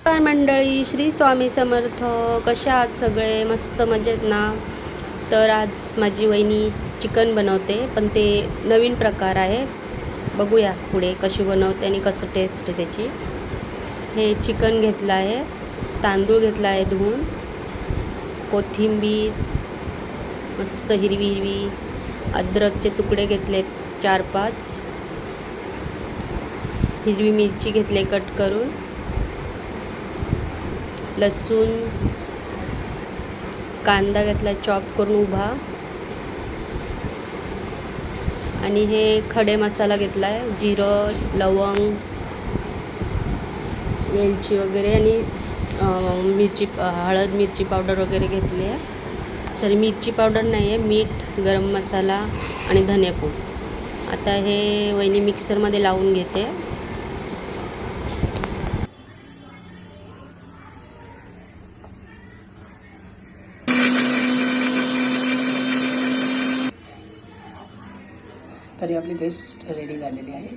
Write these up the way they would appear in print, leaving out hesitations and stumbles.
नमस्कार मंडळी, श्री स्वामी समर्थ. कशा आहात सगळे? मस्त मजेत ना? तर आज माझी वहिनी चिकन बनवते, पण ते नवीन प्रकार आहे. बघूया पुढे कशी बनवते आणि कसं टेस्ट आहे त्याची. हे चिकन घेतलं आहे, तांदूळ घेतला आहे धुवून, कोथिंबीर मस्त हिरवी हिरवी, अद्रकचे तुकडे घेतले 4-5, हिरवी मिरची घेतले कट करून, लसूण, कांदा घेतला चॉप करून उभा, आणि हे खडे मसाला घेतला आहे, जिरं, लवंग, वेलची वगैरे, आणि मिरची, हळद मिरची पावडर वगैरे घेतली आहे. सॉरी, मिरची पावडर नाही आहे, मीठ, गरम मसाला आणि धनेपूड. आता हे वहिनी मिक्सरमध्ये लावून घेते. तरी आपली पेस्ट रेडी झालेली आहे.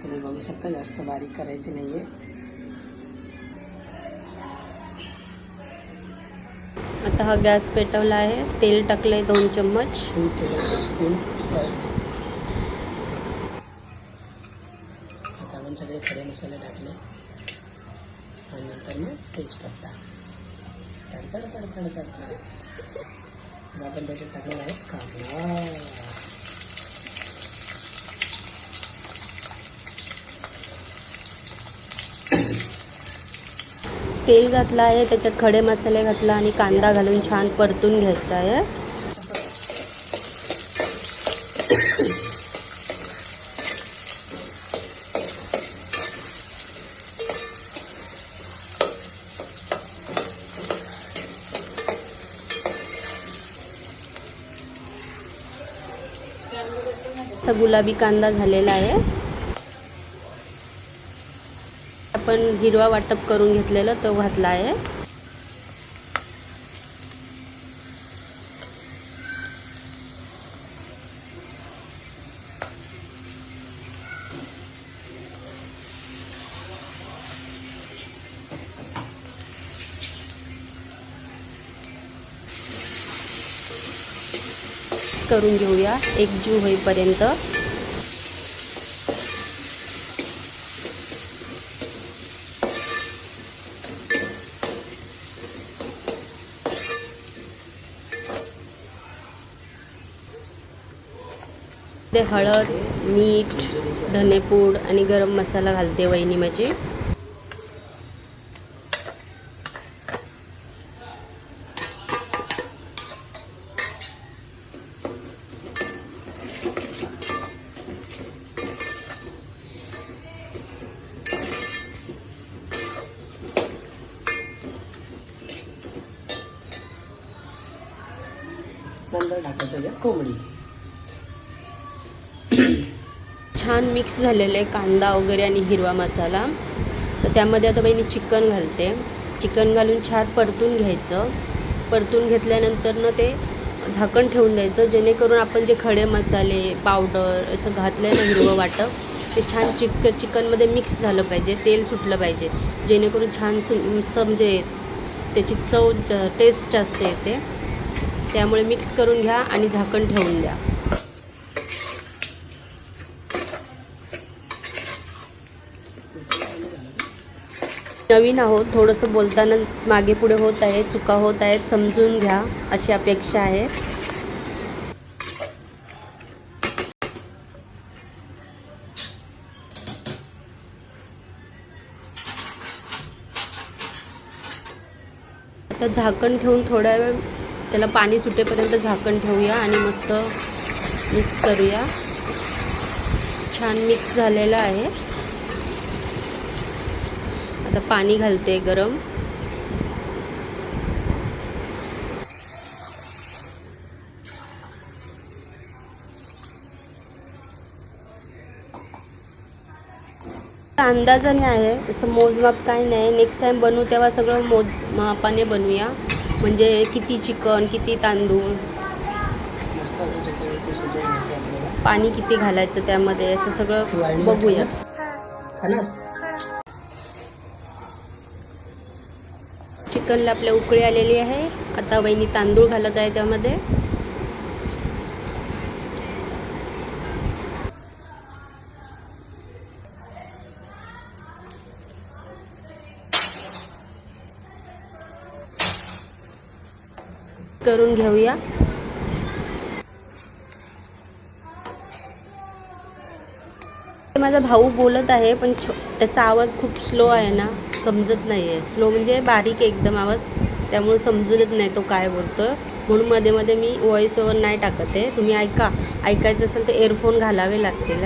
तुम्ही बघू शकता, जास्त बारीक करायची नाही आहे. आता हा गॅस पेटवला आहे, तेल टाकले 2 चम्मच. 2 टेबलस्पून. आता आपण सगळे खडे मसाले टाकले आणि नंतर मग तेजपत्ता तडतड. आपण त्याच्यात टाकणार आहे कांदा. तेल घातलं आहे, त्याच्यात खडे मसाले घातला आणि कांदा घालून छान परतून घ्यायचा आहे. असा गुलाबी कांदा झालेला आहे. आपण हिरवा वाटप करून घेतलेला तो घातला आहे. करून घेऊया एकजीव होईपर्यंत. ते हळद, मीठ, धनेपूड आणि गरम मसाला घालते वहिनी माझी. नंतर टाकायचं त्याच्यात कोंबडी. छान मिक्स झालेले कांदा वगैरे आणि हिरवा मसाला. तर त्यामध्ये आता बहिणी चिकन घालते. चिकन घालून छान परतून घ्यायचं. परतून घेतल्यानंतर ना ते झाकण ठेवून द्यायचं, जेणेकरून आपण जे खडे मसाले पावडर असं घातलं ना हिरवं वाटप, ते छान चिकनमध्ये मिक्स झालं पाहिजे, तेल सुटलं पाहिजे, जेणेकरून छान म्हणजे त्याची चव टेस्ट जास्त येते. त्यामुळे मिक्स करून घ्या आणि झाकण ठेवून द्या. नवीन आहोत, थोडंसं बोलताना मागे पुढे होत आहे, चुका होत आहेत, समजून घ्या अशी अपेक्षा आहे. आता झाकण ठेवून थोडा वेळ त्याला पाणी सुटेपर्यंत झाकण ठेवूया आणि मस्त मिक्स करूया. छान मिक्स झालेलं आहे. आता पाणी घालते गरम. अंदाजाने आहे, असं मोजमाप काही नाही. नेक्स्ट टाइम बनवू तेव्हा सगळं मोजमापाने बनवूया, म्हणजे किती चिकन, किती तांदूळ, पाणी किती घालायचं त्यामध्ये, असं सगळं बघूया. खाणार? चिकनला आपल्या उकळी आलेली आहे. आता वहिनी तांदूळ घालत आहे त्यामध्ये. करून घेऊया. माझा भाऊ बोलत आहे पण त्याचा आवाज खूप स्लो आहे ना, समजत नाही आहे. स्लो म्हणजे बारीक एकदम आवाज, त्यामुळे समजूनच नाही तो काय बोलतो. म्हणून मध्ये मध्ये मी व्हॉइस ओव्हर नाही टाकत आहे. तुम्ही ऐकायचं असेल तर एअरफोन घालावे लागतील.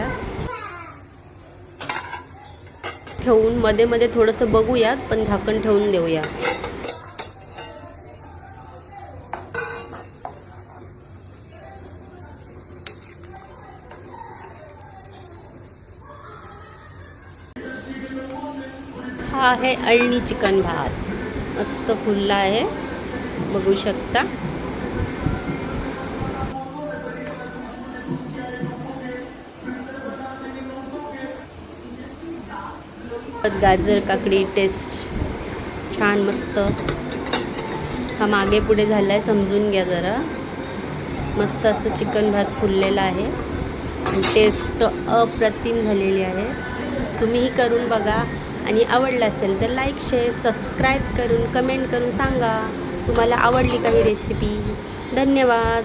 ठेवून मध्ये मध्ये थोडंसं बघूयात, पण झाकण ठेवून देऊया. हा आहे अळणी चिकन भात. मस्त फुलला आहे, बघू शकता. गाजर काकडी टेस्ट छान मस्त. हा मागे पुढे झाला आहे, समजून घ्या जरा. मस्त असं चिकन भात फुललेला आहे आणि टेस्ट अप्रतिम झालेली आहे. तुम्हीही करून बघा आणि आवडलं असेल तर लाईक शेअर सबस्क्राईब करून कमेंट करून सांगा तुम्हाला आवडली का ही रेसिपी. धन्यवाद.